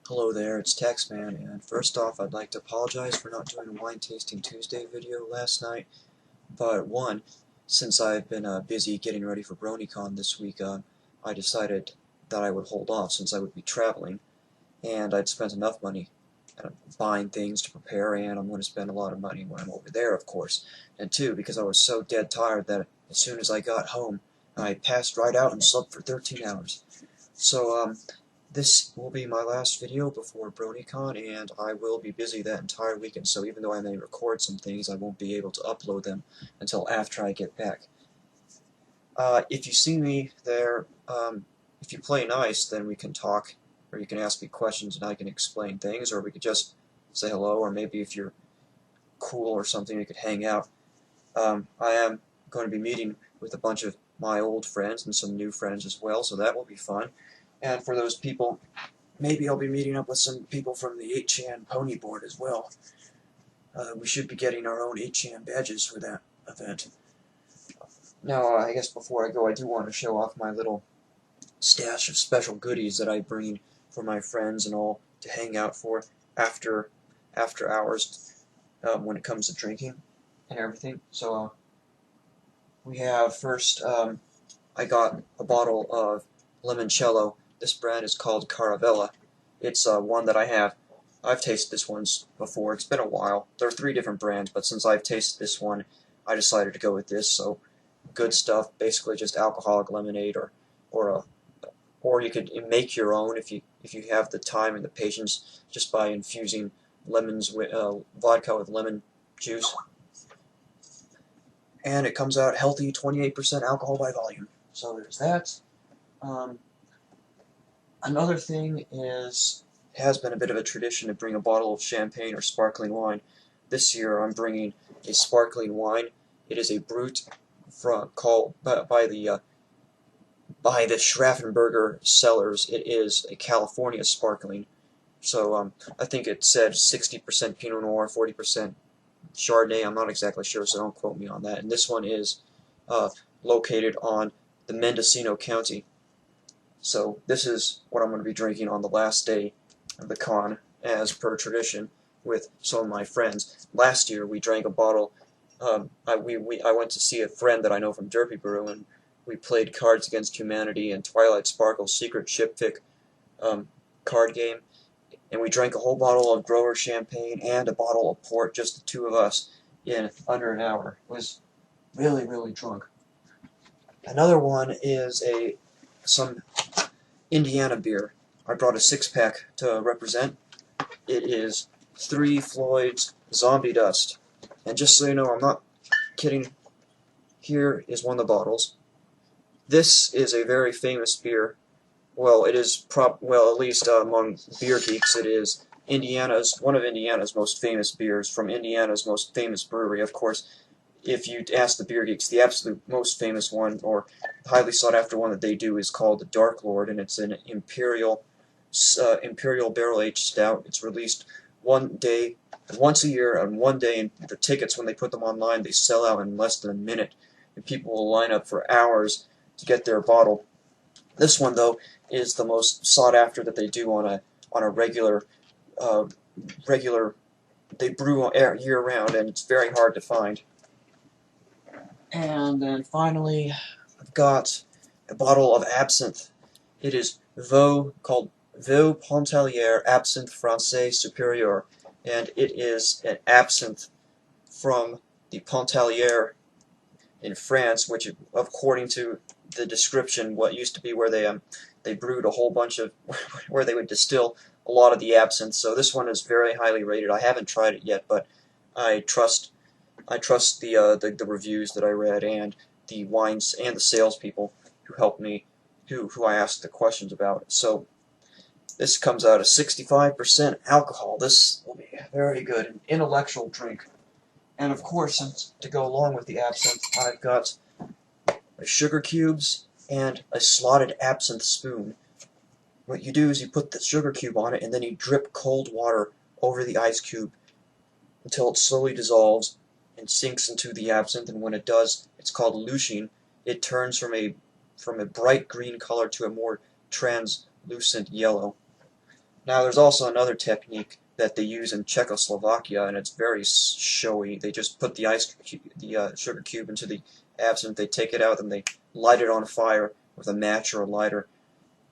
Hello there, it's Taxman, and first off I'd like to apologize for not doing a Wine Tasting Tuesday video last night, but one, since I've been busy getting ready for BronyCon this week, I decided that I would hold off since I would be traveling, and I'd spent enough money buying things to prepare, and I'm going to spend a lot of money when I'm over there, of course, and two, because I was so dead tired that as soon as I got home, I passed right out and slept for 13 hours. So, this will be my last video before BronyCon, and I will be busy that entire weekend, so even though I may record some things, I won't be able to upload them until after I get back. If you see me there, if you play nice, then we can talk, or you can ask me questions and I can explain things, or we could just say hello, or maybe if you're cool or something, we could hang out. I am going to be meeting with a bunch of my old friends and some new friends as well, so that will be fun. And for those people, maybe I'll be meeting up with some people from the 8chan pony board as well. We should be getting our own 8chan badges for that event. Now, I guess before I go, I do want to show off my little stash of special goodies that I bring for my friends and all to hang out for after hours when it comes to drinking and everything. So, we have first, I got a bottle of limoncello. This brand is called Caravella. It's one that I've tasted this one before. It's been a while. There are 3 different brands, but since I've tasted this one, I decided to go with this. So, good stuff. Basically, just alcoholic lemonade, or you could make your own if you have the time and the patience, just by infusing lemons with vodka with lemon juice. And it comes out healthy, 28% alcohol by volume. So there's that. Another thing has been a bit of a tradition to bring a bottle of champagne or sparkling wine. This year I'm bringing a sparkling wine. It is a Brut called by the Schraffenberger Cellars. It is a California sparkling. So I think it said 60% Pinot Noir, 40% Chardonnay. I'm not exactly sure, so don't quote me on that. And this one is located on the Mendocino County. So this is what I'm going to be drinking on the last day of the con, as per tradition, with some of my friends. Last year we drank a bottle. I went to see a friend that I know from Derpy Brew, and we played Cards Against Humanity and Twilight Sparkle's Secret Shipfic card game, and we drank a whole bottle of grower champagne and a bottle of port, just the 2 of us, in under an hour. It was really, really drunk. Another one is some Indiana beer. I brought a 6-pack to represent. It is 3 Floyd's Zombie Dust. And just so you know, I'm not kidding, here is one of the bottles. This is a very famous beer. Well, it is at least among beer geeks, it is one of Indiana's most famous beers from Indiana's most famous brewery. Of course, if you ask the beer geeks, the absolute most famous one, or highly sought after one that they do, is called the Dark Lord, and it's an imperial barrel-aged stout. It's released once a year on one day, and the tickets, when they put them online, they sell out in less than a minute, and people will line up for hours to get their bottle. This one, though, is the most sought after that they do on a regular. They brew year round, and it's very hard to find. And then finally, I've got a bottle of absinthe. It is called Vaux Pontalier Absinthe Francais Supérieur, and it is an absinthe from the Pontalier in France, which, according to the description, what used to be where they brewed a whole bunch of where they would distill a lot of the absinthe. So this one is very highly rated. I haven't tried it yet, but I trust the reviews that I read, and the wines and the salespeople who helped me, who I asked the questions about. So this comes out at 65% alcohol. This will be very good, an intellectual drink. And of course, to go along with the absinthe, I've got sugar cubes and a slotted absinthe spoon. What you do is you put the sugar cube on it, and then you drip cold water over the ice cube until it slowly dissolves and sinks into the absinthe, and when it does, it's called lushing. It turns from a bright green color to a more translucent yellow. Now, there's also another technique that they use in Czechoslovakia, and it's very showy. They just put the sugar cube into the absinthe, they take it out, and they light it on fire with a match or a lighter,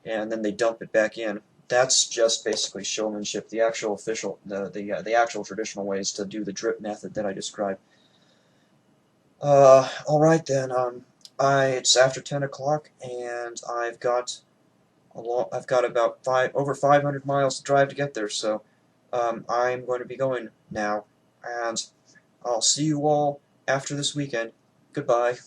and then they dump it back in. That's just basically showmanship. The actual the actual traditional way is to do the drip method that I described. All right then. It's after 10 o'clock, and I've got about over 500 miles to drive to get there. So, I'm going to be going now, and I'll see you all after this weekend. Goodbye.